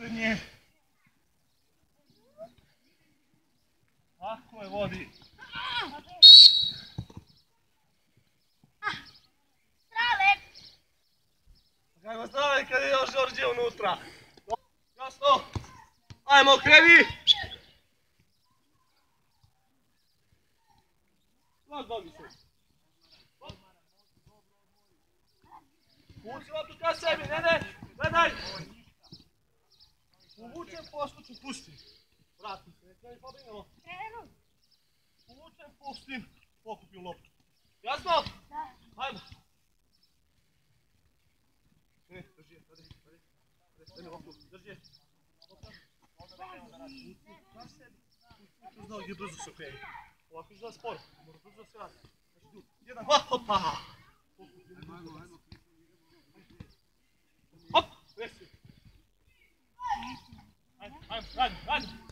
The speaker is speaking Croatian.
ispred nje. Tako je vodi. Kako zdrave kad je još Đorđe unutra. Jasno? Ajmo, kreni! Dobi se. Uvuci loptu ka sebi, ne, gledaj! Uvučem, poskočim, pustim. Vratim se, ne pobrinemo. Uvučem, pustim, pokupim loptu. Jasno? Da. Ajmo. Drži je, stani loptu, drži je. Ka sebi. Tu znao gdje brzo se okreni. Ovako izgleda sporo, mora brzo se radi. Jedan, hopa! Hop, resi. Ajmo, radi.